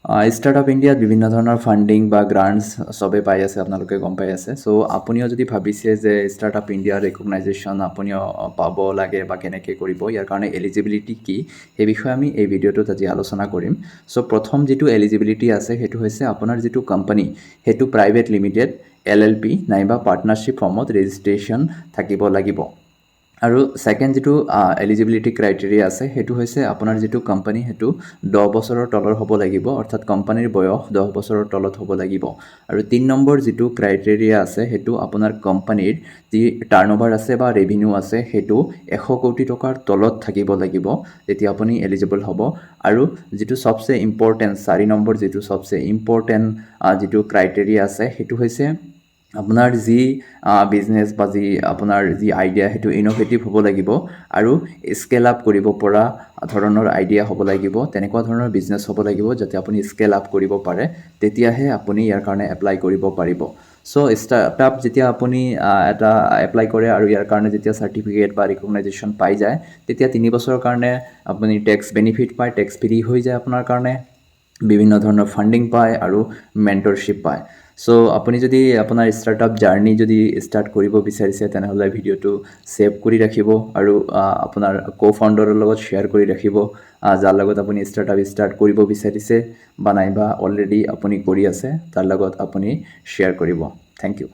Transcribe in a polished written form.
Startup ইণ্ডিয়াত বিভিন্ন ধৰণৰ ফাণ্ডিং বা গ্ৰাণ্টছ চবে পাই আছে, আপোনালোকে গম পাই আছে। চ' আপুনিও যদি ভাবিছে যে ষ্টাৰ্টআপ ইণ্ডিয়াৰ ৰেকগনাইজেশ্যন আপুনিও পাব লাগে বা কেনেকৈ কৰিব, ইয়াৰ কাৰণে এলিজিবিলিটি কি, সেই বিষয়ে আমি এই ভিডিঅ'টোত আজি আলোচনা কৰিম। চ' প্ৰথম যিটো এলিজিবিলিটি আছে সেইটো হৈছে আপোনাৰ যিটো কোম্পানী সেইটো প্ৰাইভেট লিমিটেড, LLP নাইবা পাৰ্টনাৰশ্বিপ ফৰ্মত ৰেজিষ্ট্ৰেশ্যন থাকিব লাগিব। আৰু ছেকেণ্ড যিটো এলিজিবিলিটি ক্ৰাইটেৰিয়া আছে সেইটো হৈছে আপোনাৰ যিটো কোম্পানী সেইটো 10 বছৰৰ তলৰ হ'ব লাগিব, অৰ্থাৎ কোম্পানীৰ বয়স 10 বছৰৰ তলত হ'ব লাগিব। আৰু 3 নম্বৰ যিটো ক্ৰাইটেৰিয়া আছে সেইটো আপোনাৰ কোম্পানীৰ যি টাৰ্ণঅভাৰ আছে বা ৰেভিনিউ আছে সেইটো 100 কোটি টকাৰ তলত থাকিব লাগিব, তেতিয়া আপুনি এলিজিবল হ'ব। আৰু যিটো চবচে ইম্পৰ্টেণ্ট 4 নম্বৰ যিটো চবচে ইম্পৰ্টেণ্ট যিটো ক্ৰাইটেৰিয়া আছে সেইটো হৈছে আপোনাৰ যি বিজনেছ বা যি আপোনাৰ যি আইডিয়া সেইটো ইন'ভেটিভ হ'ব লাগিব আৰু স্কেল আপ কৰিব পৰা ধৰণৰ আইডিয়া হ'ব লাগিব, তেনেকুৱা ধৰণৰ বিজনেছ হ'ব লাগিব যাতে আপুনি স্কেল আপ কৰিব পাৰে, তেতিয়াহে আপুনি ইয়াৰ কাৰণে এপ্লাই কৰিব পাৰিব। চ' ষ্টাৰ্টআপ যেতিয়া আপুনি এটা এপ্লাই কৰে আৰু ইয়াৰ কাৰণে যেতিয়া চাৰ্টিফিকেট বা ৰিকগনাইজেশ্যন পাই যায়, তেতিয়া 3 বছৰৰ কাৰণে আপুনি টেক্স বেনিফিট পায়, টেক্স ফ্ৰী হৈ যায় আপোনাৰ কাৰণে, বিভিন্ন ধৰণৰ ফাণ্ডিং পায় আৰু মেণ্টৰশ্বিপ পায়। চ' আপুনি যদি আপোনাৰ ষ্টাৰ্টআপ জাৰ্নি যদি ষ্টাৰ্ট কৰিব বিচাৰিছে তেনেহ'লে ভিডিঅ'টো ছেভ কৰি ৰাখিব আৰু আপোনাৰ ফাউণ্ডাৰৰ লগত শ্বেয়াৰ কৰি ৰাখিব, যাৰ লগত আপুনি ষ্টাৰ্টআপ ষ্টাৰ্ট কৰিব বিচাৰিছে বা নাইবা অলৰেডি আপুনি কৰি আছে তাৰ লগত আপুনি শ্বেয়াৰ কৰিব। Thank U.